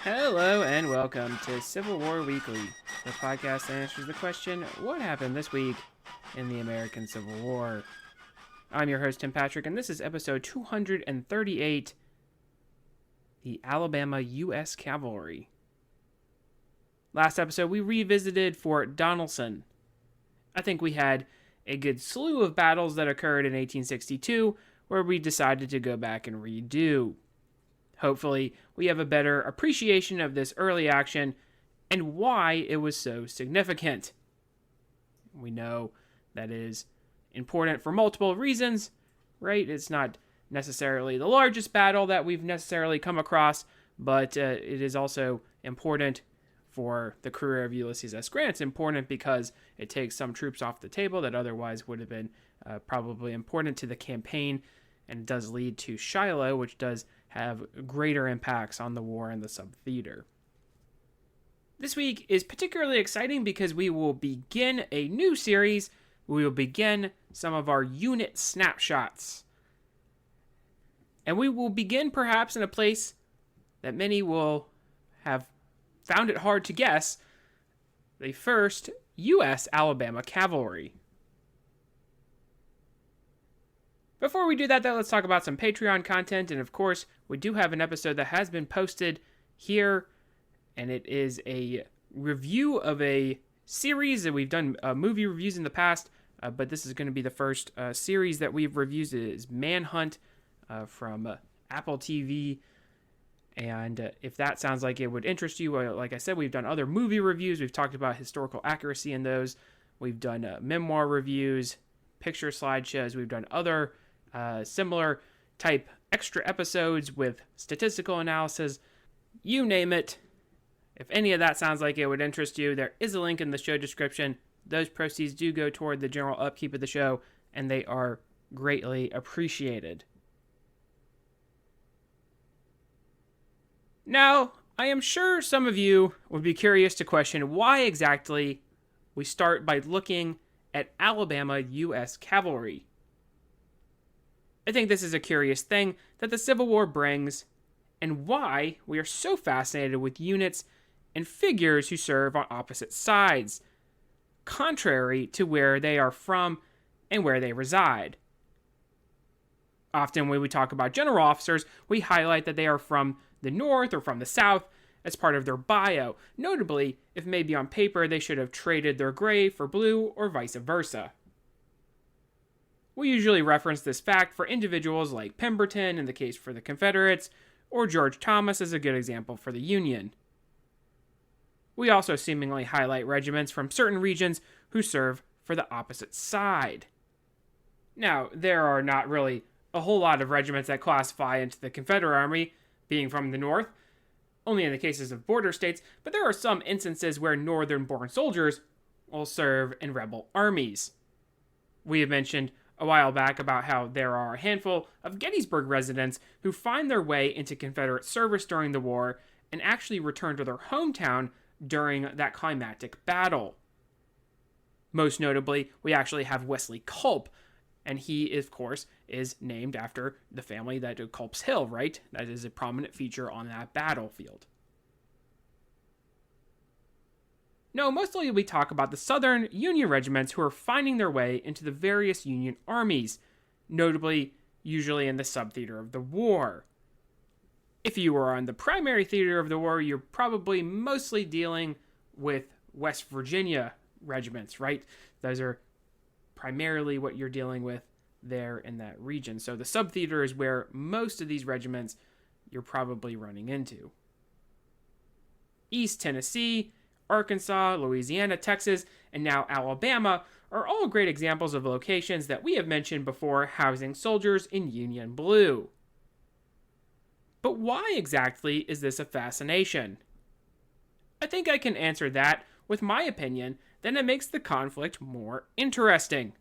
Hello and welcome to Civil War Weekly, the podcast that answers the question, what happened this week in the American Civil War? I'm your host, Tim Patrick, and this is episode 238, the Alabama US Cavalry. Last episode, we revisited Fort Donelson. I think we had a good slew of battles that occurred in 1862, where we decided to go back and redo. Hopefully, we have a better appreciation of this early action and why it was so significant. We know that it is important for multiple reasons, right? It's not necessarily the largest battle that we've necessarily come across, but it is also important for the career of Ulysses S. Grant. It's important because it takes some troops off the table that otherwise would have been probably important to the campaign, and it does lead to Shiloh, which does have greater impacts on the war and the sub-theater. This week is particularly exciting because we will begin a new series. We will begin some of our unit snapshots. And we will begin perhaps in a place that many will have found it hard to guess, the first US Alabama Cavalry. Before we do that, though, let's talk about some Patreon content. And of course, we do have an episode that has been posted here, and it is a review of a series that we've done movie reviews in the past, but this is going to be the first series that we've reviewed. It is Manhunt from Apple TV. And if that sounds like it would interest you, like I said, we've done other movie reviews. We've talked about historical accuracy in those. We've done memoir reviews, picture slideshows. We've done other similar type extra episodes with statistical analysis. You name it. If any of that sounds like it would interest you, there is a link in the show description. Those proceeds do go toward the general upkeep of the show, and they are greatly appreciated. Now, I am sure some of you would be curious to question why exactly we start by looking at Alabama US Cavalry. I think this is a curious thing that the Civil War brings, and why we are so fascinated with units and figures who serve on opposite sides, contrary to where they are from and where they reside. Often when we talk about general officers, we highlight that they are from the North or from the South as part of their bio, notably if maybe on paper they should have traded their gray for blue or vice versa. We usually reference this fact for individuals like Pemberton in the case for the Confederates, or George Thomas as a good example for the Union. We also seemingly highlight regiments from certain regions who serve for the opposite side. Now, there are not really a whole lot of regiments that classify into the Confederate Army, being from the North, only in the cases of border states, but there are some instances where Northern-born soldiers will serve in rebel armies. We have mentioned a while back about how there are a handful of Gettysburg residents who find their way into Confederate service during the war and actually return to their hometown during that climactic battle. Most notably, we actually have Wesley Culp, and he, of course, is named after the family that did Culp's Hill, right? That is a prominent feature on that battlefield. No, mostly we talk about the Southern Union regiments who are finding their way into the various Union armies, notably usually in the sub-theater of the war. If you are on the primary theater of the war, you're probably mostly dealing with West Virginia regiments, right? Those are primarily what you're dealing with there in that region. So the sub-theater is where most of these regiments you're probably running into. East Tennessee, Arkansas, Louisiana, Texas, and now Alabama are all great examples of locations that we have mentioned before housing soldiers in Union Blue. But why exactly is this a fascination? I think I can answer that with my opinion that it makes the conflict more interesting.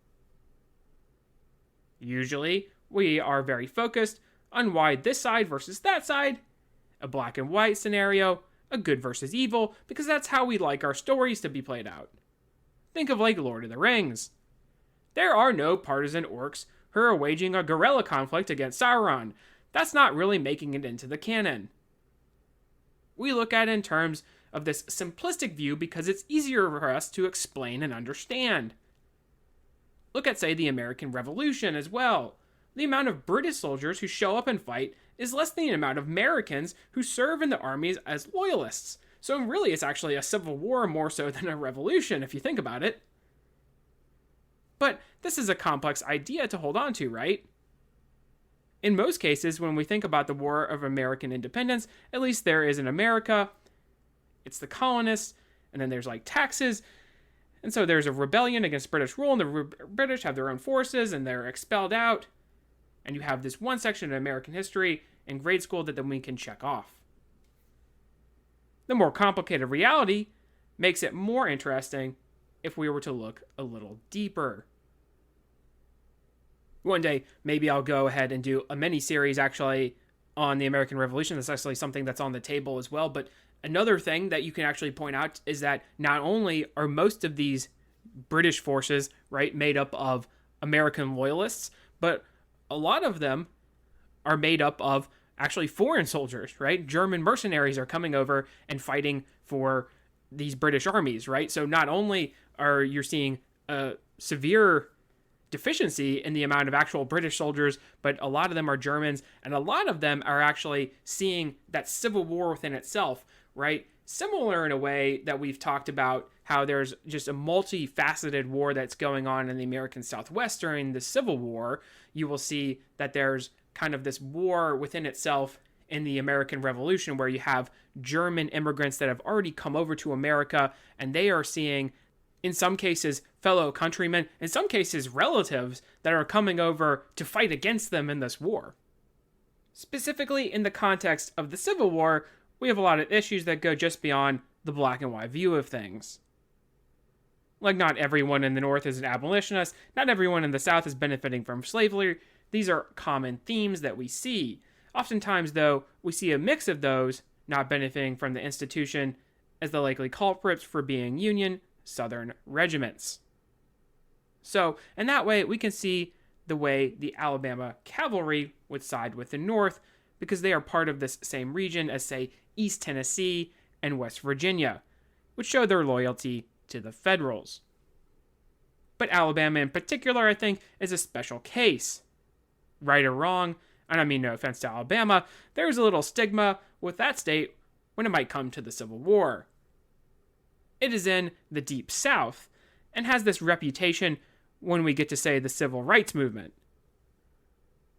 Usually, we are very focused on why this side versus that side, a black and white scenario, a good versus evil, because that's how we like our stories to be played out. Think of like Lord of the Rings. There are no partisan orcs who are waging a guerrilla conflict against Sauron. That's not really making it into the canon. We look at it in terms of this simplistic view because it's easier for us to explain and understand. Look at, say, the American Revolution as well. The amount of British soldiers who show up and fight is less than the amount of Americans who serve in the armies as loyalists. So really, it's actually a civil war more so than a revolution, if you think about it. But this is a complex idea to hold on to, right? In most cases, when we think about the War of American Independence, at least there is in America, it's the colonists, and then there's like taxes, and so there's a rebellion against British rule, and the British have their own forces, and they're expelled out, and you have this one section of American history in grade school that then we can check off. The more complicated reality makes it more interesting if we were to look a little deeper. One day, maybe I'll go ahead and do a mini-series actually on the American Revolution. That's actually something that's on the table as well. But another thing that you can actually point out is that not only are most of these British forces, right, made up of American loyalists, but a lot of them are made up of actually foreign soldiers, right? German mercenaries are coming over and fighting for these British armies, right? So not only are you seeing a severe deficiency in the amount of actual British soldiers, but a lot of them are Germans, and a lot of them are actually seeing that civil war within itself, right? Similar in a way that we've talked about how there's just a multifaceted war that's going on in the American Southwest during the Civil War. You will see that there's kind of this war within itself in the American Revolution where you have German immigrants that have already come over to America, and they are seeing, in some cases, fellow countrymen, in some cases, relatives that are coming over to fight against them in this war. Specifically, in the context of the Civil War, we have a lot of issues that go just beyond the black and white view of things. Like, not everyone in the North is an abolitionist, not everyone in the South is benefiting from slavery. These are common themes that we see. Oftentimes, though, we see a mix of those not benefiting from the institution as the likely culprits for being Union Southern regiments. So, in that way, we can see the way the Alabama Cavalry would side with the North because they are part of this same region as, say, East Tennessee and West Virginia, which show their loyalty to the Federals. But Alabama in particular, I think, is a special case. Right or wrong, and I mean no offense to Alabama, there's a little stigma with that state when it might come to the Civil War. It is in the Deep South, and has this reputation when we get to, say, the Civil Rights Movement.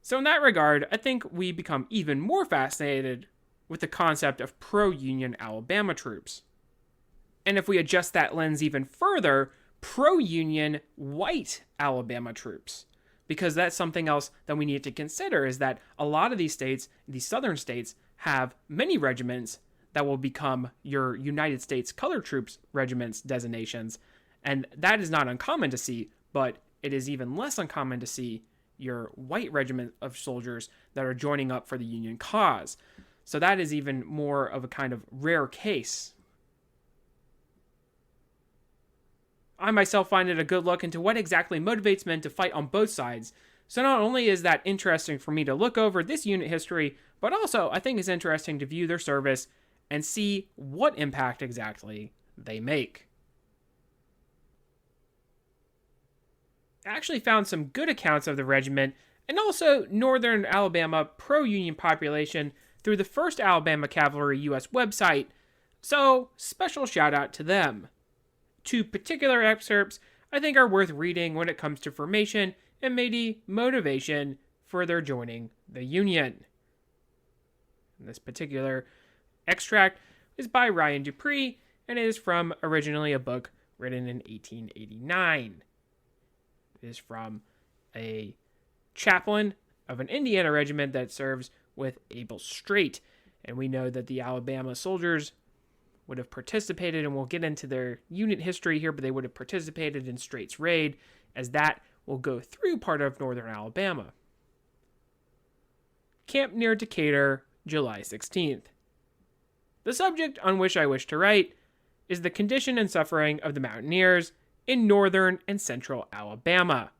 So in that regard, I think we become even more fascinated with the concept of pro-Union Alabama troops. And if we adjust that lens even further, pro-Union white Alabama troops. Because that's something else that we need to consider, is that a lot of these states, these southern states, have many regiments that will become your United States Colored Troops regiments designations. And that is not uncommon to see, but it is even less uncommon to see your white regiment of soldiers that are joining up for the Union cause. So that is even more of a kind of rare case. I myself find it a good look into what exactly motivates men to fight on both sides. So not only is that interesting for me to look over this unit history, but also I think it's interesting to view their service and see what impact exactly they make. I actually found some good accounts of the regiment and also northern Alabama pro-Union population through the first Alabama Cavalry US website, so special shout out to them. Two particular excerpts I think are worth reading when it comes to formation and maybe motivation for their joining the Union. This particular extract is by Ryan Dupree and is from originally a book written in 1889. It is from a chaplain of an Indiana regiment that serves with Abel Strait, and we know that the Alabama soldiers would have participated, and we'll get into their unit history here, but they would have participated in Strait's raid, as that will go through part of northern Alabama. Camp near Decatur, July 16th. The subject on which I wish to write is the condition and suffering of the mountaineers in northern and central Alabama.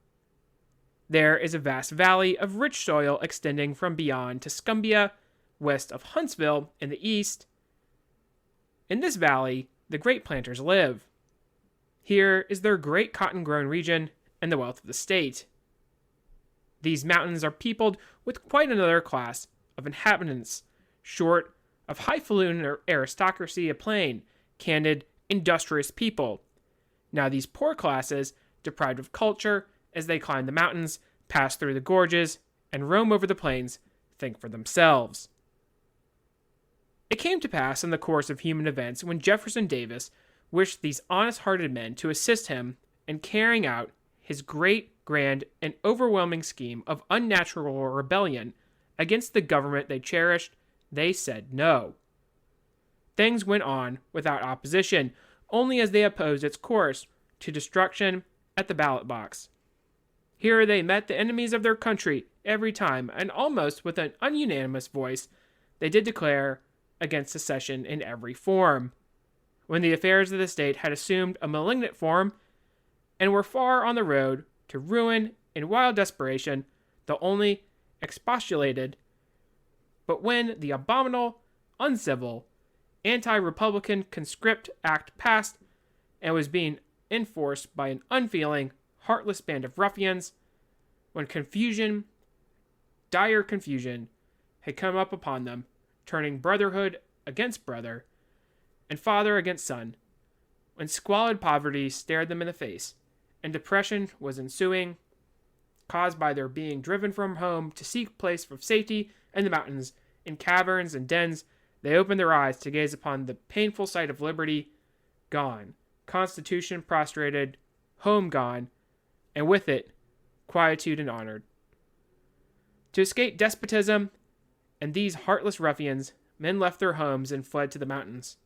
There is a vast valley of rich soil extending from beyond Tuscumbia, west of Huntsville in the east, In this valley, the grape planters live. Here is their great cotton-grown region and the wealth of the state. These mountains are peopled with quite another class of inhabitants, short of highfalutin aristocracy, a plain, candid, industrious people. Now these poor classes, deprived of culture, as they climb the mountains, pass through the gorges, and roam over the plains, think for themselves. It came to pass in the course of human events when Jefferson Davis wished these honest-hearted men to assist him in carrying out his great, grand, and overwhelming scheme of unnatural rebellion against the government they cherished, they said no. Things went on without opposition, only as they opposed its course to destruction at the ballot box. Here they met the enemies of their country every time, and almost with an ununanimous voice, they did declare against secession in every form. When the affairs of the state had assumed a malignant form and were far on the road to ruin in wild desperation, the only expostulated, but when the abominable, uncivil, anti-republican conscript act passed and was being enforced by an unfeeling, heartless band of ruffians, when confusion, dire confusion, had come up upon them, turning brotherhood against brother, and father against son, when squalid poverty stared them in the face, and depression was ensuing, caused by their being driven from home to seek place of safety in the mountains, in caverns and dens, they opened their eyes to gaze upon the painful sight of liberty gone, constitution prostrated, home gone, and with it, quietude and honor. To escape despotism and these heartless ruffians, men left their homes and fled to the mountains.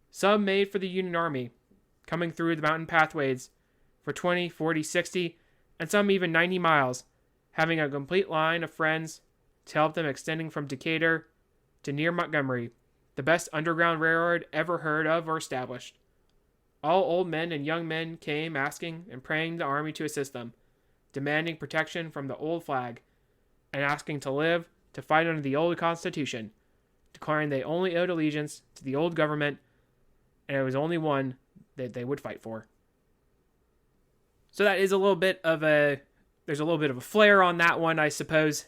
Some made for the Union Army, coming through the mountain pathways for 20, 40, 60, and some even 90 miles, having a complete line of friends to help them, extending from Decatur to near Montgomery, the best underground railroad ever heard of or established. All old men and young men came asking and praying the army to assist them, demanding protection from the old flag, and asking to live to fight under the old Constitution, declaring they only owed allegiance to the old government, and it was only one that they would fight for. So that is there's a little bit of a flair on that one, I suppose,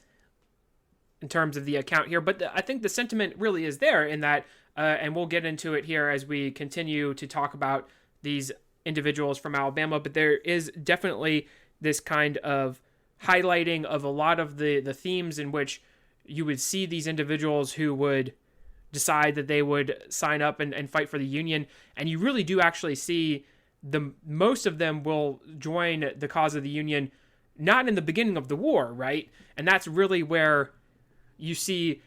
in terms of the account here. But I think the sentiment really is there in that, and we'll get into it here as we continue to talk about these individuals from Alabama. But there is definitely this kind of highlighting of a lot of the themes in which you would see these individuals who would decide that they would sign up and fight for the Union. And you really do actually see most of them will join the cause of the Union, not in the beginning of the war, right? And that's really where you see,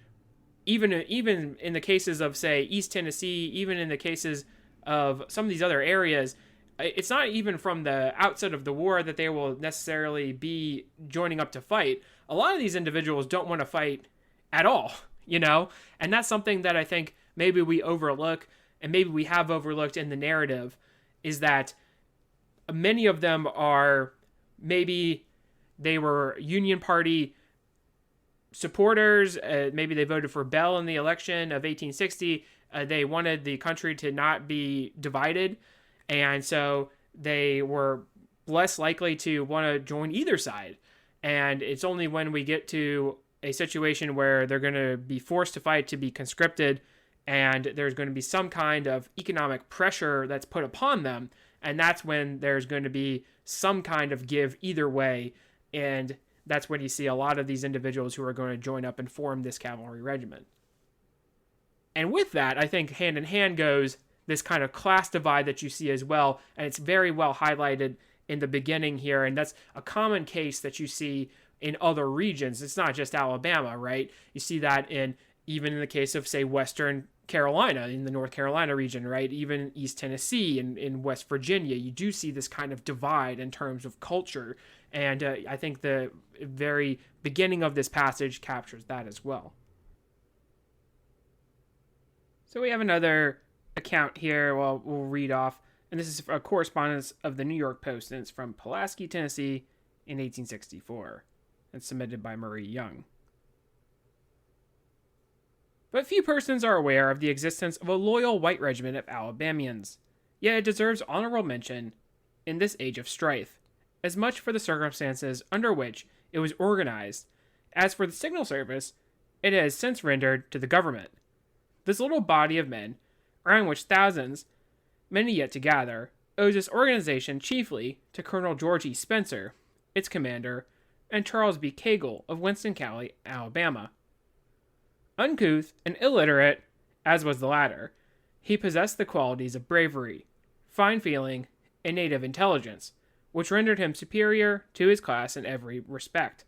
even in the cases of, say, East Tennessee, even in the cases of some of these other areas, it's not even from the outset of the war that they will necessarily be joining up to fight. A lot of these individuals don't want to fight at all, and that's something that I think maybe we overlook, and maybe we have overlooked in the narrative, is that many of them are, maybe they were Union Party supporters, maybe they voted for Bell in the election of 1860, they wanted the country to not be divided, and so they were less likely to want to join either side. And it's only when we get to a situation where they're going to be forced to fight, to be conscripted, and there's going to be some kind of economic pressure that's put upon them, and that's when there's going to be some kind of give either way, and that's when you see a lot of these individuals who are going to join up and form this cavalry regiment. And with that, I think hand in hand goes this kind of class divide that you see as well, and it's very well highlighted in the beginning here, and that's a common case that you see in other regions. It's not just Alabama, right? You see that even in the case of, say, Western Carolina, in the North Carolina region, right? Even East Tennessee and in West Virginia, you do see this kind of divide in terms of culture, and I think the very beginning of this passage captures that as well. So we have another account here, we'll read off, and this is a correspondence of the New York Post, and it's from Pulaski, Tennessee in 1864. It's submitted by Marie Young. But few persons are aware of the existence of a loyal white regiment of Alabamians, yet it deserves honorable mention in this age of strife, as much for the circumstances under which it was organized as for the signal service it has since rendered to the government. This little body of men, around which thousands, many yet to gather, owes its organization chiefly to Colonel George E. Spencer, its commander, and Charles B. Cagle of Winston County, Alabama. Uncouth and illiterate, as was the latter, he possessed the qualities of bravery, fine feeling, and native intelligence, which rendered him superior to his class in every respect.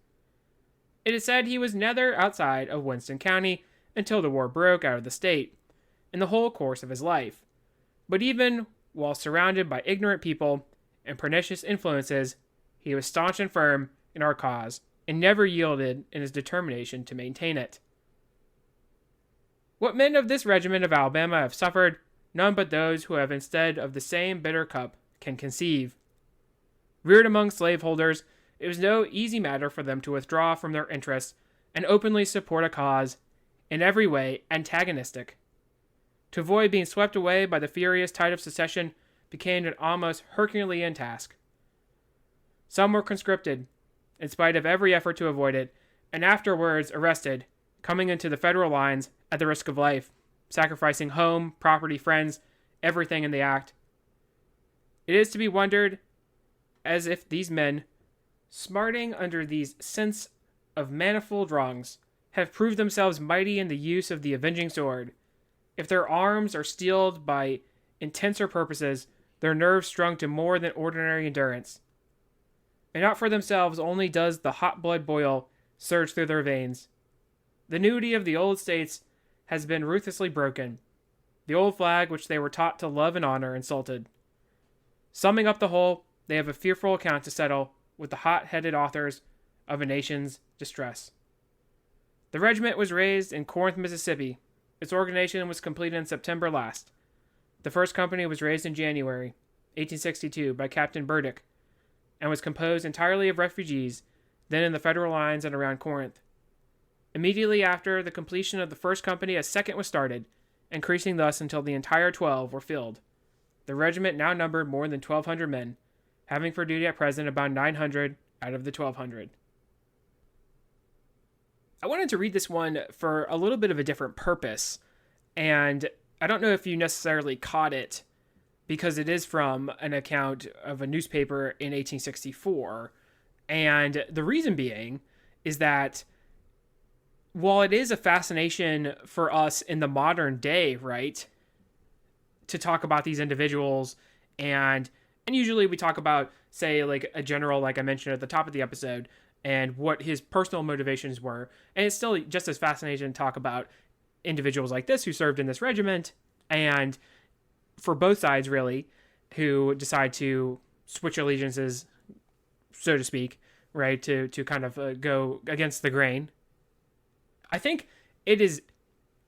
It is said he was never outside of Winston County until the war broke out of the state, in the whole course of his life. But even while surrounded by ignorant people and pernicious influences, he was staunch and firm in our cause, and never yielded in his determination to maintain it. What men of this regiment of Alabama have suffered, none but those who have instead of the same bitter cup can conceive. Reared among slaveholders, it was no easy matter for them to withdraw from their interests and openly support a cause in every way antagonistic. To avoid being swept away by the furious tide of secession became an almost Herculean task. Some were conscripted, in spite of every effort to avoid it, and afterwards arrested, coming into the federal lines at the risk of life, sacrificing home, property, friends, everything in the act. It is to be wondered as if these men, smarting under these sense of manifold wrongs, have proved themselves mighty in the use of the avenging sword, if their arms are steeled by intenser purposes, their nerves strung to more than ordinary endurance. And not for themselves only does the hot blood boil surge through their veins. The nudity of the old states has been ruthlessly broken, the old flag which they were taught to love and honor insulted. Summing up the whole, they have a fearful account to settle with the hot-headed authors of a nation's distress. The regiment was raised in Corinth, Mississippi. Its organization was completed in September last. The first company was raised in January 1862 by Captain Burdick, and was composed entirely of refugees then in the federal lines and around Corinth. Immediately after the completion of the first company, a second was started, increasing thus until the entire 12 were filled. The regiment now numbered more than 1,200 men, having for duty at present about 900 out of the 1,200. I wanted to read this one for a little bit of a different purpose, and I don't know if you necessarily caught it, because it is from an account of a newspaper in 1864, and the reason being is that while it is a fascination for us in the modern day, right, to talk about these individuals, and usually we talk about, say, like a general, like I mentioned at the top of the episode, and what his personal motivations were, and it's still just as fascinating to talk about individuals like this who served in this regiment, and for both sides, really, who decide to switch allegiances, so to speak, right, to kind of go against the grain. I think it is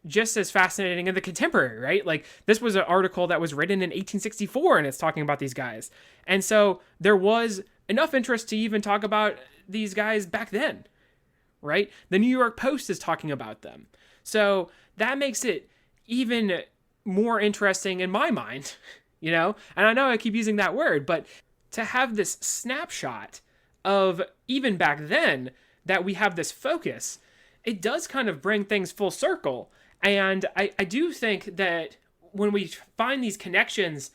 just as fascinating in the contemporary, right? Like, this was an article that was written in 1864, and it's talking about these guys. And so there was enough interest to even talk about these guys back then, right? The New York Post is talking about them. So that makes it even more interesting in my mind, you know? And I know I keep using that word, but to have this snapshot of even back then that we have this focus, it does kind of bring things full circle. And I do think that when we find these connections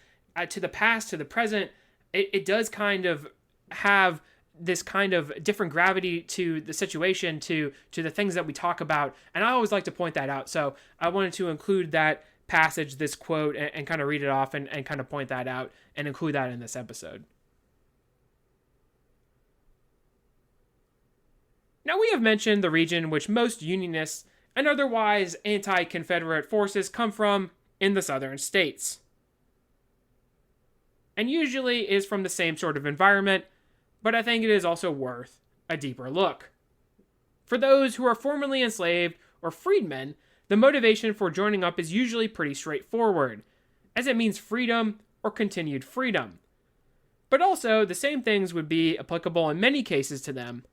to the past, to the present, it does kind of have this kind of different gravity to the situation, to the things that we talk about. And I always like to point that out. So I wanted to include that passage, this quote, and kind of read it off and kind of point that out and include that in this episode. Now, we have mentioned the region which most Unionists and otherwise anti-Confederate forces come from in the southern states, and usually is from the same sort of environment, but I think it is also worth a deeper look. For those who are formerly enslaved or freedmen, the motivation for joining up is usually pretty straightforward, as it means freedom or continued freedom. But also, the same things would be applicable in many cases to them,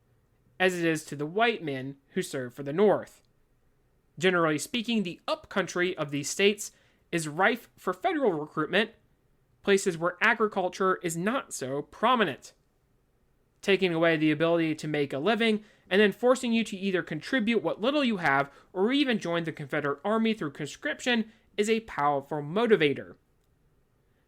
as it is to the white men who serve for the North. Generally speaking, the upcountry of these states is rife for federal recruitment, places where agriculture is not so prominent. Taking away the ability to make a living and then forcing you to either contribute what little you have or even join the Confederate Army through conscription is a powerful motivator.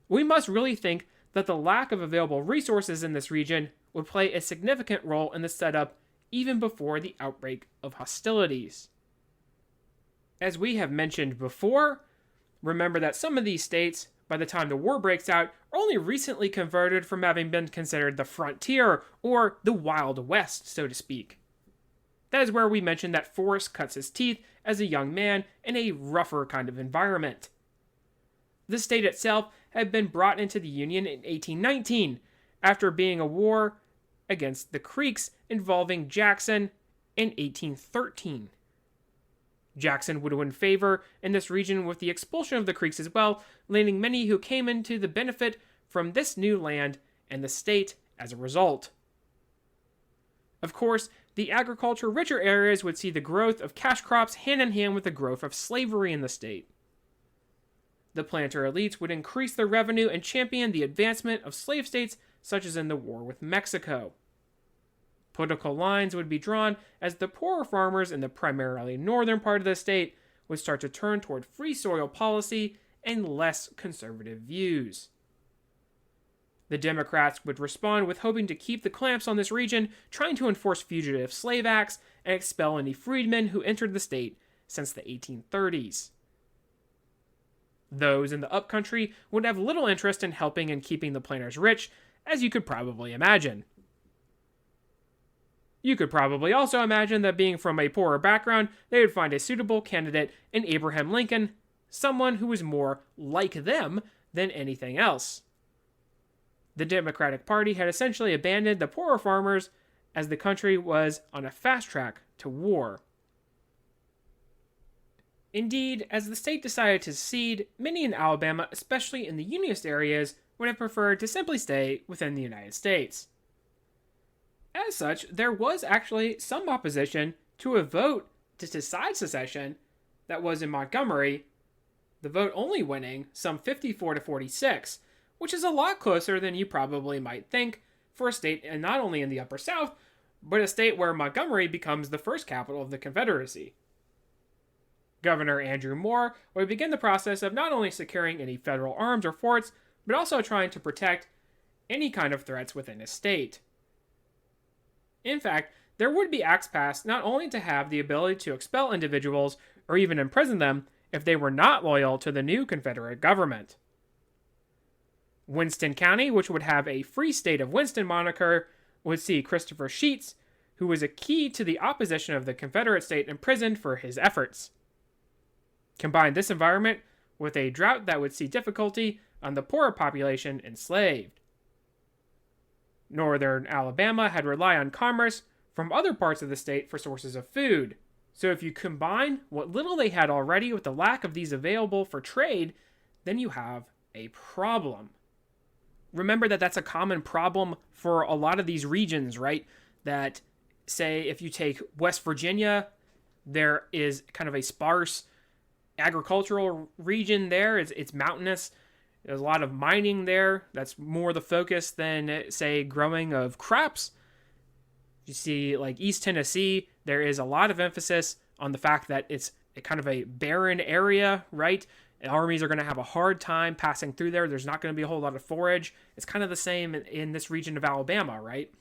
We must really think that the lack of available resources in this region would play a significant role in the setup even before the outbreak of hostilities. As we have mentioned before, remember that some of these states, by the time the war breaks out, are only recently converted from having been considered the frontier or the Wild West, so to speak. That is where we mentioned that Forrest cuts his teeth as a young man in a rougher kind of environment. The state itself had been brought into the Union in 1819, after being a war against the Creeks involving Jackson in 1813. Jackson would win favor in this region with the expulsion of the Creeks as well, landing many who came into the benefit from this new land and the state as a result. Of course, the agriculture-richer areas would see the growth of cash crops hand in hand with the growth of slavery in the state. The planter elites would increase their revenue and champion the advancement of slave states, such as in the war with Mexico. Political lines would be drawn as the poorer farmers in the primarily northern part of the state would start to turn toward free soil policy and less conservative views. The Democrats would respond with hoping to keep the clamps on this region, trying to enforce fugitive slave acts and expel any freedmen who entered the state since the 1830s. Those in the upcountry would have little interest in helping and keeping the planters rich, as you could probably imagine. You could probably also imagine that being from a poorer background, they would find a suitable candidate in Abraham Lincoln, someone who was more like them than anything else. The Democratic Party had essentially abandoned the poorer farmers as the country was on a fast track to war. Indeed, as the state decided to secede, many in Alabama, especially in the Unionist areas, would have preferred to simply stay within the United States. As such, there was actually some opposition to a vote to decide secession that was in Montgomery, the vote only winning some 54 to 46, which is a lot closer than you probably might think for a state and not only in the Upper South, but a state where Montgomery becomes the first capital of the Confederacy. Governor Andrew Moore would begin the process of not only securing any federal arms or forts, but also trying to protect any kind of threats within his state. In fact, there would be acts passed not only to have the ability to expel individuals or even imprison them if they were not loyal to the new Confederate government. Winston County, which would have a Free State of Winston moniker, would see Christopher Sheets, who was a key to the opposition of the Confederate state, imprisoned for his efforts. Combine this environment with a drought that would see difficulty on the poorer population enslaved. Northern Alabama had relied on commerce from other parts of the state for sources of food. So if you combine what little they had already with the lack of these available for trade, then you have a problem. Remember that that's a common problem for a lot of these regions, right? That, say, if you take West Virginia, there is kind of a sparse agricultural region there. It's mountainous. There's a lot of mining there. That's more the focus than, say, growing of crops. You see, like East Tennessee, there is a lot of emphasis on the fact that it's a kind of a barren area, right? Armies are going to have a hard time passing through there. There's not going to be a whole lot of forage. It's kind of the same in this region of Alabama, right?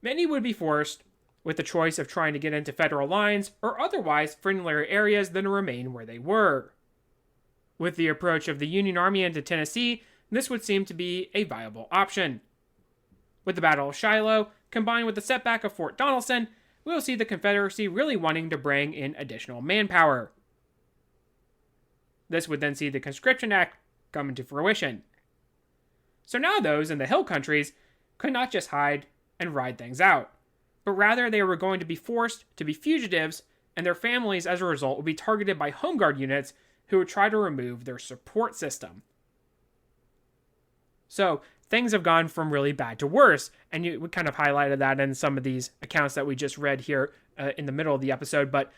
Many would be forced with the choice of trying to get into federal lines or otherwise friendlier areas than to remain where they were. With the approach of the Union Army into Tennessee, this would seem to be a viable option. With the Battle of Shiloh, combined with the setback of Fort Donelson, we will see the Confederacy really wanting to bring in additional manpower. This would then see the Conscription Act come into fruition. So now those in the hill countries could not just hide and ride things out, but rather they were going to be forced to be fugitives, and their families as a result would be targeted by Home Guard units who would try to remove their support system. So things have gone from really bad to worse, and we kind of highlighted that in some of these accounts that we just read here in the middle of the episode, but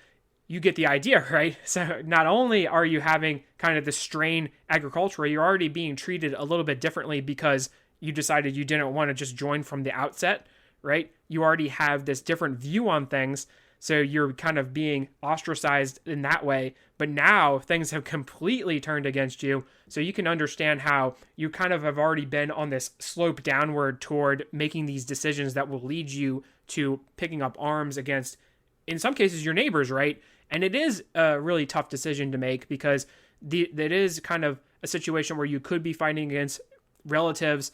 you get the idea, right? So not only are you having kind of the strain agriculturally, you're already being treated a little bit differently because you decided you didn't want to just join from the outset, right? You already have this different view on things, so you're kind of being ostracized in that way. But now things have completely turned against you, so you can understand how you kind of have already been on this slope downward toward making these decisions that will lead you to picking up arms against, in some cases, your neighbors, right? And it is a really tough decision to make because it is kind of a situation where you could be fighting against relatives.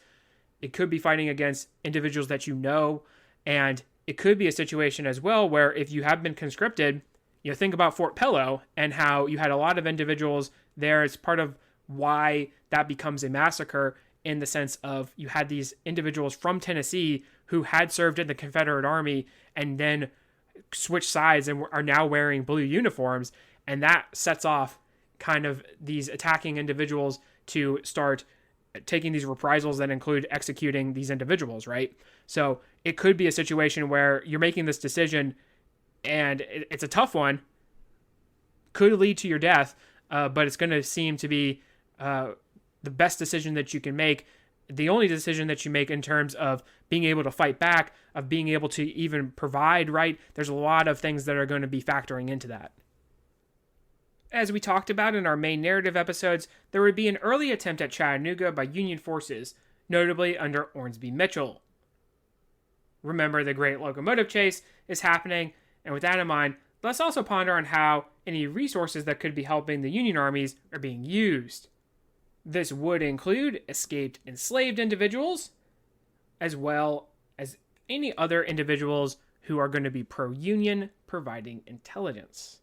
It could be fighting against individuals that you know. And it could be a situation as well where if you have been conscripted, think about Fort Pillow and how you had a lot of individuals there. It's part of why that becomes a massacre, in the sense of you had these individuals from Tennessee who had served in the Confederate Army and then switch sides and are now wearing blue uniforms, and that sets off kind of these attacking individuals to start taking these reprisals that include executing these individuals, right? So it could be a situation where you're making this decision and it's a tough one, could lead to your death, but it's going to seem to be the best decision that you can make, the only decision that you make in terms of being able to fight back, of being able to even provide, right? There's a lot of things that are going to be factoring into that. As we talked about in our main narrative episodes, there would be an early attempt at Chattanooga by Union forces, notably under Ormsby Mitchell. Remember, the Great Locomotive Chase is happening, and with that in mind, let's also ponder on how any resources that could be helping the Union armies are being used. This would include escaped enslaved individuals, as well as any other individuals who are going to be pro-Union, providing intelligence.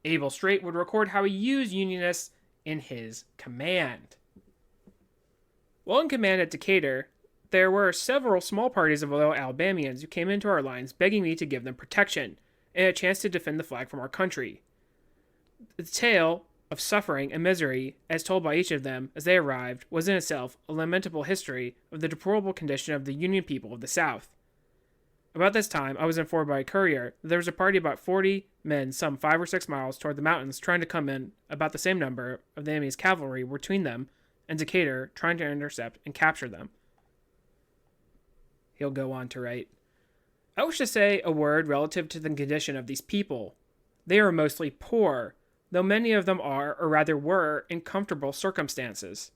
Abel Strait would record how he used Unionists in his command. While in command at Decatur, there were several small parties of loyal Alabamians who came into our lines begging me to give them protection and a chance to defend the flag from our country. The tale of suffering and misery, as told by each of them as they arrived, was in itself a lamentable history of the deplorable condition of the Union people of the South. About this time, I was informed by a courier that there was a party of about 40 men some 5 or 6 miles toward the mountains trying to come in. About the same number of the enemy's cavalry were between them and Decatur, trying to intercept and capture them. He'll go on to write, I wish to say a word relative to the condition of these people. They are mostly poor, though many of them are, or rather were, in comfortable circumstances.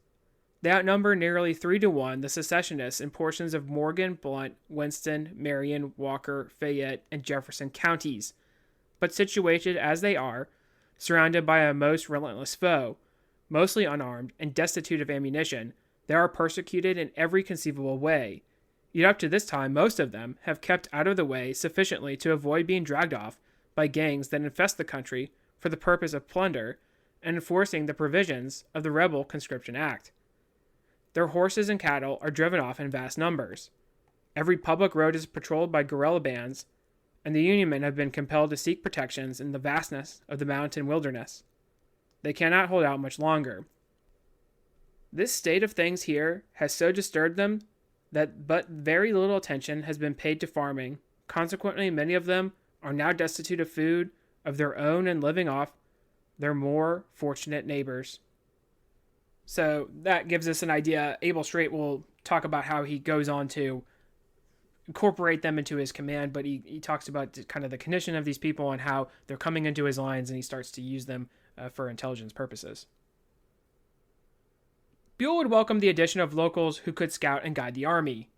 They outnumber nearly 3-1 the secessionists in portions of Morgan, Blount, Winston, Marion, Walker, Fayette, and Jefferson counties, but situated as they are, surrounded by a most relentless foe, mostly unarmed and destitute of ammunition, they are persecuted in every conceivable way. Yet up to this time, most of them have kept out of the way sufficiently to avoid being dragged off by gangs that infest the country for the purpose of plunder and enforcing the provisions of the Rebel Conscription Act. Their horses and cattle are driven off in vast numbers. Every public road is patrolled by guerrilla bands, and the Union men have been compelled to seek protections in the vastness of the mountain wilderness. They cannot hold out much longer. This state of things here has so disturbed them that but very little attention has been paid to farming. Consequently, many of them are now destitute of food of their own and living off their more fortunate neighbors. So that gives us an idea. Abel Strait will talk about how he goes on to incorporate them into his command, but he talks about kind of the condition of these people and how they're coming into his lines, and he starts to use them for intelligence purposes. Buell would welcome the addition of locals who could scout and guide the army.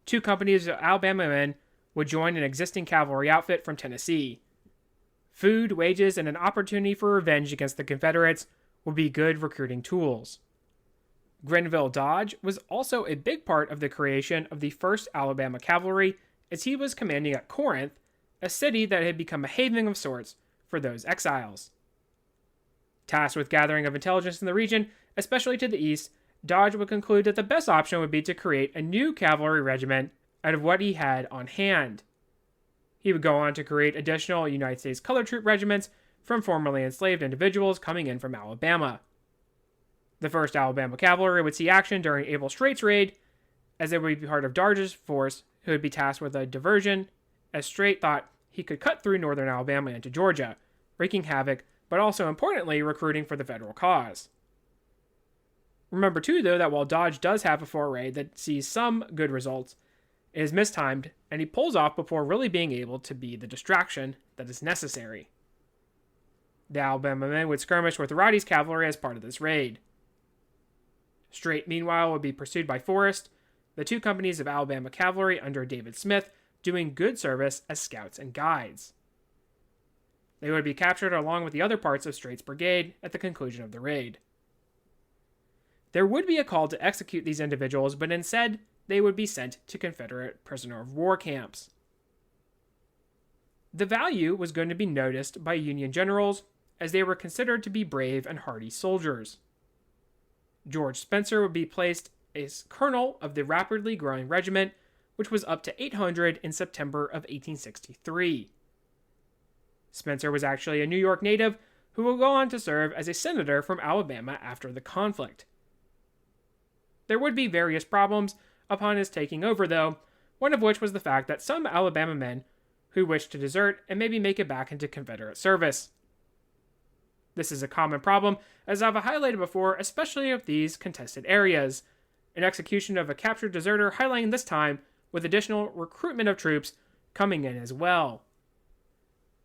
2 companies of Alabama men would join an existing cavalry outfit from Tennessee. Food, wages, and an opportunity for revenge against the Confederates would be good recruiting tools. Grenville Dodge was also a big part of the creation of the 1st Alabama Cavalry, as he was commanding at Corinth, a city that had become a haven of sorts for those exiles. Tasked with gathering of intelligence in the region, especially to the east, Dodge would conclude that the best option would be to create a new cavalry regiment out of what he had on hand. He would go on to create additional United States colored troop regiments from formerly enslaved individuals coming in from Alabama. The 1st Alabama Cavalry would see action during Abel Strait's raid, as they would be part of Dodge's force, who would be tasked with a diversion, as Strait thought he could cut through northern Alabama into Georgia, wreaking havoc, but also importantly recruiting for the federal cause. Remember too, though, that while Dodge does have a foray that sees some good results, it is mistimed, and he pulls off before really being able to be the distraction that is necessary. The Alabama men would skirmish with Roddy's cavalry as part of this raid. Strait, meanwhile, would be pursued by Forrest, the two companies of Alabama cavalry under David Smith doing good service as scouts and guides. They would be captured along with the other parts of Strait's brigade at the conclusion of the raid. There would be a call to execute these individuals, but instead, they would be sent to Confederate prisoner of war camps. The value was going to be noticed by Union generals, as they were considered to be brave and hardy soldiers. George Spencer would be placed as colonel of the rapidly growing regiment, which was up to 800 in September of 1863. Spencer was actually a New York native who would go on to serve as a senator from Alabama after the conflict. There would be various problems upon his taking over, though, one of which was the fact that some Alabama men who wished to desert and maybe make it back into Confederate service. This is a common problem, as I've highlighted before, especially of these contested areas. An execution of a captured deserter highlighting this time, with additional recruitment of troops coming in as well.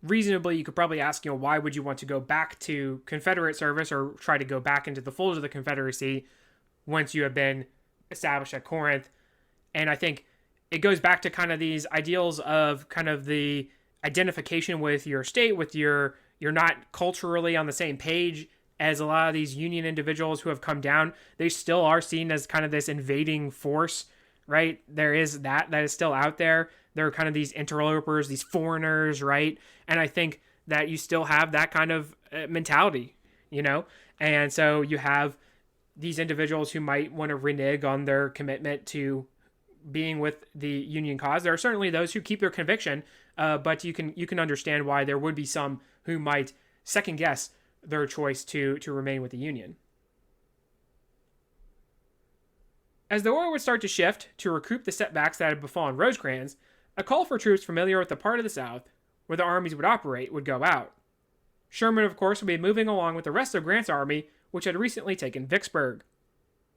Reasonably, you could probably ask, why would you want to go back to Confederate service or try to go back into the fold of the Confederacy once you have been established at Corinth? And I think it goes back to kind of these ideals of kind of the identification with your state, with you're not culturally on the same page as a lot of these Union individuals who have come down. They still are seen as kind of this invading force, right? There is that is still out there. There are kind of these interlopers, these foreigners, right? And I think that you still have that kind of mentality, And so you have these individuals who might want to renege on their commitment to being with the Union cause. There are certainly those who keep their conviction, but you can understand why there would be some who might second guess their choice to remain with the Union. As the war would start to shift to recoup the setbacks that had befallen Rosecrans, a call for troops familiar with the part of the South where the armies would operate would go out. Sherman, of course, would be moving along with the rest of Grant's army, which had recently taken Vicksburg.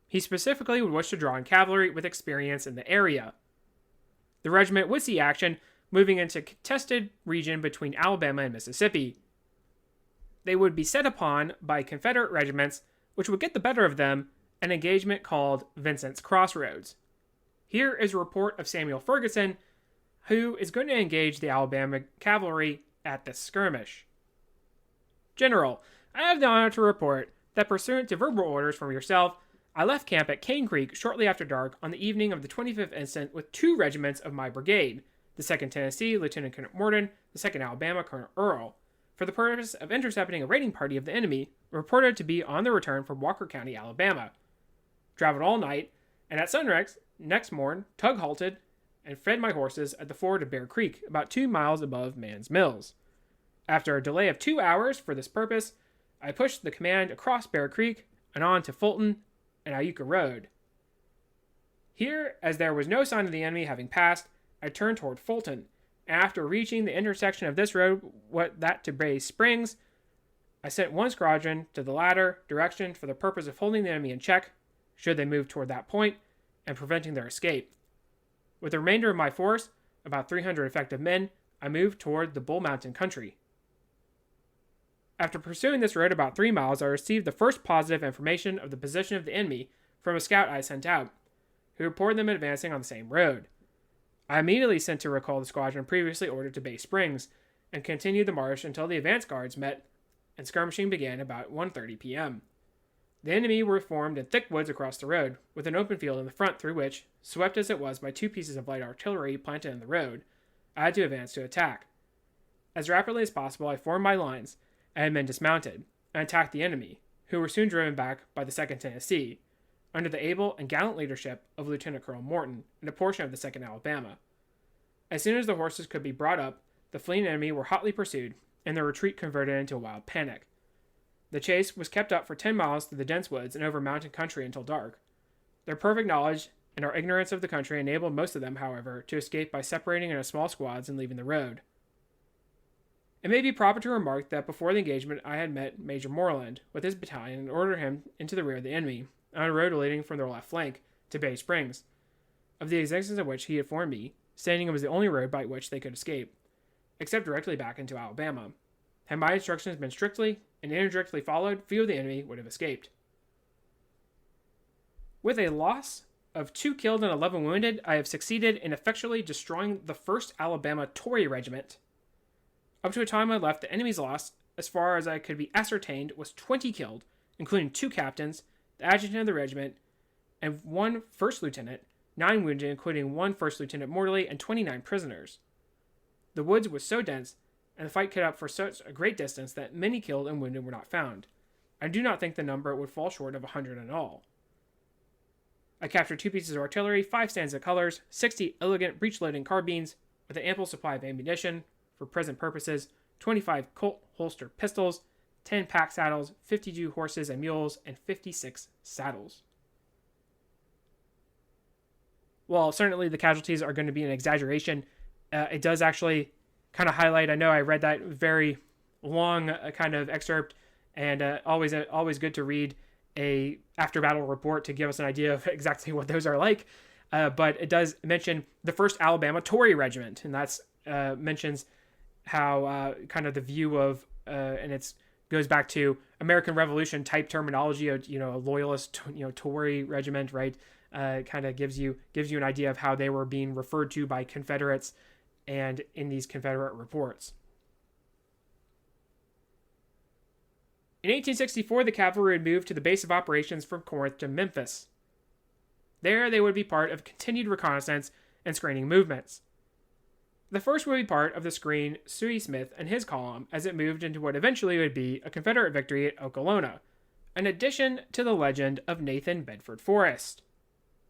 He specifically would wish to draw in cavalry with experience in the area. The regiment would see action moving into a contested region between Alabama and Mississippi. They would be set upon by Confederate regiments, which would get the better of them, an engagement called Vincent's Crossroads. Here is a report of Samuel Ferguson, who is going to engage the Alabama cavalry at this skirmish. General, I have the honor to report that pursuant to verbal orders from yourself, I left camp at Cane Creek shortly after dark on the evening of the 25th instant with 2 regiments of my brigade, the 2nd Tennessee, Lieutenant Colonel Morton, the 2nd Alabama, Colonel Earl, for the purpose of intercepting a raiding party of the enemy reported to be on the return from Walker County, Alabama. Traveled all night, and at sunrise next morn, Tug halted and fed my horses at the ford of Bear Creek, about 2 miles above Mann's Mills. After a delay of 2 hours for this purpose, I pushed the command across Bear Creek and on to Fulton and Iuka Road. Here, as there was no sign of the enemy having passed, I turned toward Fulton, and after reaching the intersection of this road to Bay Springs, I sent 1 squadron to the latter direction for the purpose of holding the enemy in check, should they move toward that point, and preventing their escape. With the remainder of my force, about 300 effective men, I moved toward the Bull Mountain country. After pursuing this road about 3 miles, I received the first positive information of the position of the enemy from a scout I sent out, who reported them advancing on the same road. I immediately sent to recall the squadron previously ordered to Bay Springs, and continued the march until the advance guards met, and skirmishing began about 1:30 p.m. The enemy were formed in thick woods across the road, with an open field in the front through which, swept as it was by 2 pieces of light artillery planted in the road, I had to advance to attack. As rapidly as possible, I formed my lines, and had men dismounted, and attacked the enemy, who were soon driven back by the 2nd Tennessee, under the able and gallant leadership of Lieutenant Colonel Morton and a portion of the 2nd Alabama. As soon as the horses could be brought up, the fleeing enemy were hotly pursued, and their retreat converted into a wild panic. The chase was kept up for 10 miles through the dense woods and over mountain country until dark. Their perfect knowledge and our ignorance of the country enabled most of them, however, to escape by separating into small squads and leaving the road. It may be proper to remark that before the engagement I had met Major Moreland with his battalion and ordered him into the rear of the enemy, on a road leading from their left flank to Bay Springs, of the existence of which he informed me, stating it was the only road by which they could escape, except directly back into Alabama. Had my instructions been strictly and indirectly followed, few of the enemy would have escaped. With a loss of 2 killed and 11 wounded, I have succeeded in effectually destroying the 1st Alabama Tory Regiment. Up to a time I left, the enemy's loss, as far as I could be ascertained, was 20 killed, including 2 captains, the adjutant of the regiment, and 1 first lieutenant, 9 wounded, including 1 first lieutenant mortally, and 29 prisoners. The woods was so dense, and the fight cut up for such a great distance that many killed and wounded were not found. I do not think the number would fall short of 100 in all. I captured 2 pieces of artillery, 5 stands of colors, 60 elegant breech-loading carbines, with an ample supply of ammunition for present purposes, 25 Colt holster pistols, 10 pack saddles, 52 horses and mules, and 56 saddles. While certainly the casualties are going to be an exaggeration, it does actually kind of highlight, I know I read that very long kind of excerpt, and always good to read a after battle report to give us an idea of exactly what those are like. But it does mention the 1st Alabama Tory Regiment, and that's mentions how kind of the view of and it's goes back to American Revolution type terminology of, a loyalist, Tory regiment, right? Kind of gives you an idea of how they were being referred to by Confederates and in these Confederate reports. In 1864, the cavalry would move to the base of operations from Corinth to Memphis. There, they would be part of continued reconnaissance and screening movements. The first would be part of the screen Sooy Smith and his column as it moved into what eventually would be a Confederate victory at Okolona, an addition to the legend of Nathan Bedford Forrest.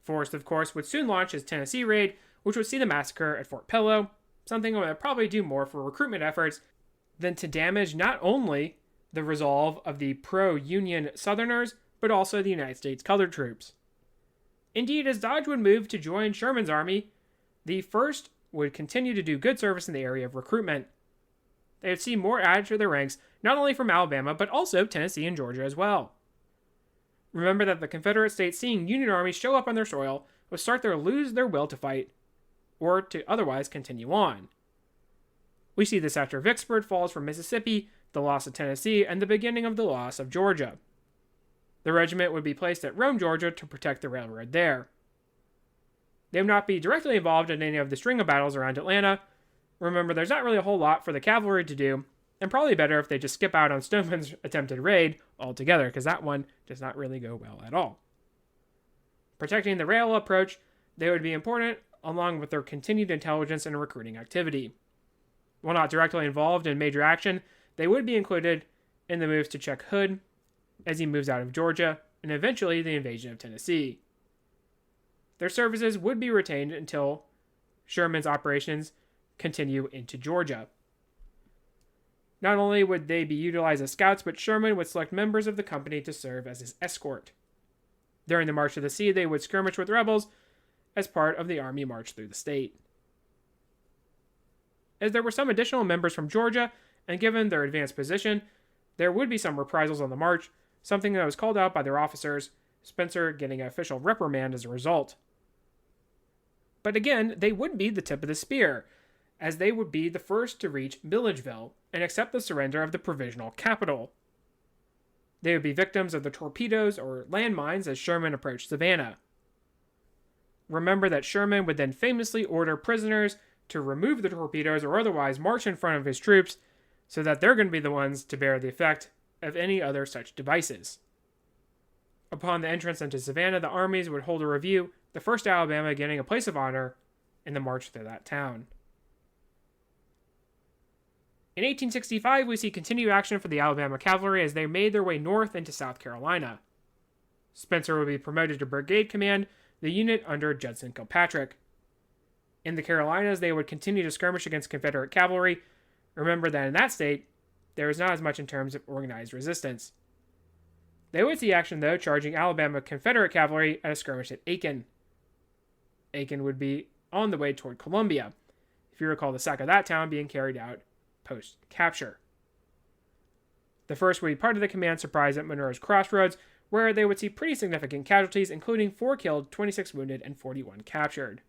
Forrest, of course, would soon launch his Tennessee raid, which would see the massacre at Fort Pillow, something that would probably do more for recruitment efforts than to damage not only the resolve of the pro-Union Southerners, but also the United States colored troops. Indeed, as Dodge would move to join Sherman's army, the 1st would continue to do good service in the area of recruitment. They would see more added to their ranks, not only from Alabama, but also Tennessee and Georgia as well. Remember that the Confederate states, seeing Union armies show up on their soil, would start to lose their will to fight, or to otherwise continue on. We see this after Vicksburg falls from Mississippi, the loss of Tennessee, and the beginning of the loss of Georgia. The regiment would be placed at Rome, Georgia, to protect the railroad there. They would not be directly involved in any of the string of battles around Atlanta. Remember, there's not really a whole lot for the cavalry to do, and probably better if they just skip out on Stoneman's attempted raid altogether, because that one does not really go well at all. Protecting the rail approach, they would be important, along with their continued intelligence and recruiting activity. While not directly involved in major action, they would be included in the moves to check Hood as he moves out of Georgia, and eventually the invasion of Tennessee. Their services would be retained until Sherman's operations continue into Georgia. Not only would they be utilized as scouts, but Sherman would select members of the company to serve as his escort. During the March to the Sea, they would skirmish with rebels as part of the Army march through the state. As there were some additional members from Georgia, and given their advanced position, there would be some reprisals on the march, something that was called out by their officers, Spencer getting an official reprimand as a result. But again, they would be the tip of the spear, as they would be the first to reach Milledgeville and accept the surrender of the provisional capital. They would be victims of the torpedoes or landmines as Sherman approached Savannah. Remember that Sherman would then famously order prisoners to remove the torpedoes or otherwise march in front of his troops so that they're going to be the ones to bear the effect of any other such devices. Upon the entrance into Savannah, the armies would hold a review, the 1st Alabama getting a place of honor in the march through that town. In 1865, we see continued action for the Alabama Cavalry as they made their way north into South Carolina. Spencer would be promoted to brigade command, the unit under Judson Kilpatrick. In the Carolinas, they would continue to skirmish against Confederate cavalry. Remember that in that state, there was not as much in terms of organized resistance. They would see action, though, charging Alabama Confederate cavalry at a skirmish at Aiken. Aiken would be on the way toward Columbia, if you recall the sack of that town being carried out post-capture. The first would be part of the command surprise at Monroe's Crossroads, where they would see pretty significant casualties, including 4 killed, 26 wounded, and 41 captured.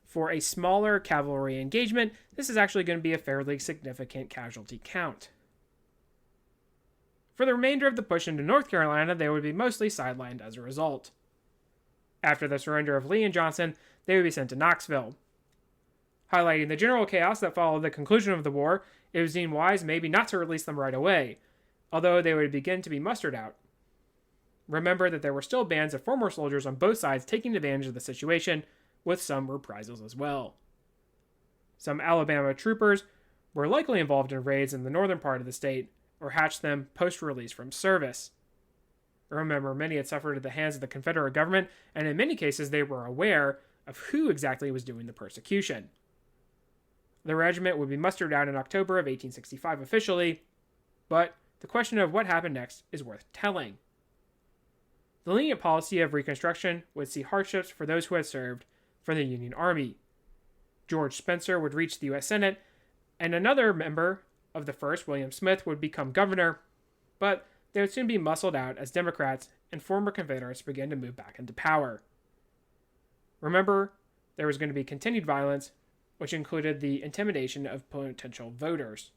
For a smaller cavalry engagement, this is actually going to be a fairly significant casualty count. For the remainder of the push into North Carolina, they would be mostly sidelined as a result. After the surrender of Lee and Johnson, they would be sent to Knoxville. Highlighting the general chaos that followed the conclusion of the war, it was deemed wise maybe not to release them right away, although they would begin to be mustered out. Remember that there were still bands of former soldiers on both sides taking advantage of the situation, with some reprisals as well. Some Alabama troopers were likely involved in raids in the northern part of the state, or hatched them post-release from service. Remember, many had suffered at the hands of the Confederate government, and in many cases they were aware of who exactly was doing the persecution. The regiment would be mustered out in October of 1865 officially, but the question of what happened next is worth telling. The lenient policy of Reconstruction would see hardships for those who had served for the Union Army. George Spencer would reach the U.S. Senate, and another member of the first, William Smith, would become governor, but they would soon be muscled out as Democrats and former Confederates began to move back into power. Remember, there was going to be continued violence, which included the intimidation of potential voters.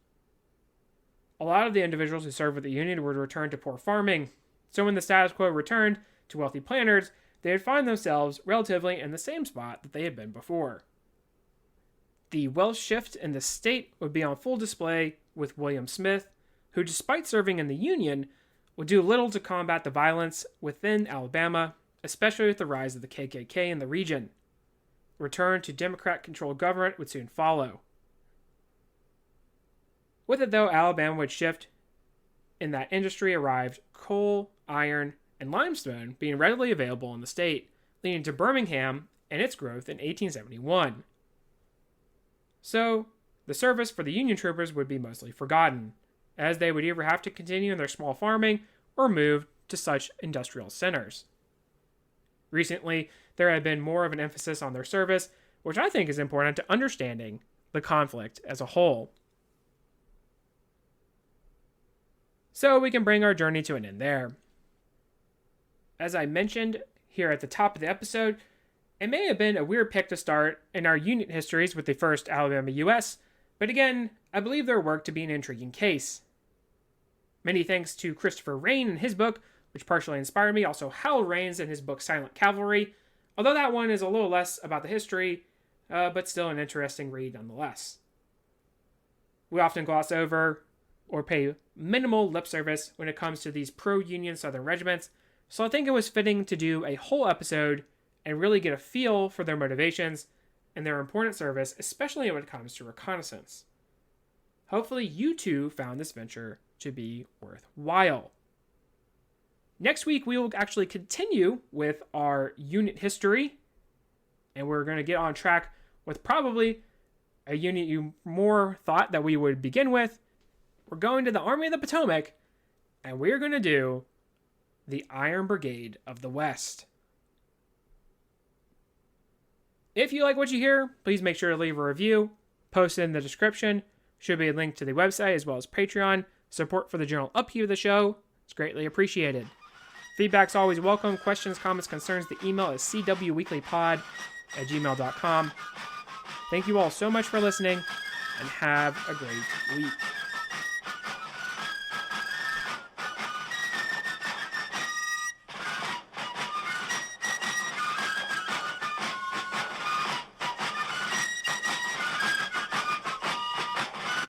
A lot of the individuals who served with the Union would return to poor farming, so when the status quo returned to wealthy planters, they would find themselves relatively in the same spot that they had been before. The wealth shift in the state would be on full display with William Smith, who, despite serving in the Union, would do little to combat the violence within Alabama, especially with the rise of the KKK in the region. Return to Democrat-controlled government would soon follow. With it, though, Alabama would shift in that industry arrived coal, iron, and limestone being readily available in the state, leading to Birmingham and its growth in 1871. So, the service for the Union troopers would be mostly forgotten, as they would either have to continue in their small farming or move to such industrial centers. Recently, there had been more of an emphasis on their service, which I think is important to understanding the conflict as a whole. So we can bring our journey to an end there. As I mentioned here at the top of the episode, it may have been a weird pick to start in our Union histories with the first Alabama US, but again, I believe their work to be an intriguing case. Many thanks to Christopher Rain in his book, which partially inspired me, also Hal Raines in his book Silent Cavalry, although that one is a little less about the history, but still an interesting read nonetheless. We often gloss over or pay minimal lip service when it comes to these pro-Union Southern regiments, so I think it was fitting to do a whole episode and really get a feel for their motivations and their important service, especially when it comes to reconnaissance. Hopefully you too found this venture to be worthwhile. Next week, we will actually continue with our unit history, and we're going to get on track with probably a unit you more thought that we would begin with. We're going to the Army of the Potomac, and we're going to do the Iron Brigade of the West. If you like what you hear, please make sure to leave a review. Post it in the description. Should be a link to the website as well as Patreon. Support for the general upkeep of the show is greatly appreciated. Feedback's always welcome. Questions, comments, concerns. The email is cwweeklypod@gmail.com. Thank you all so much for listening, and have a great week.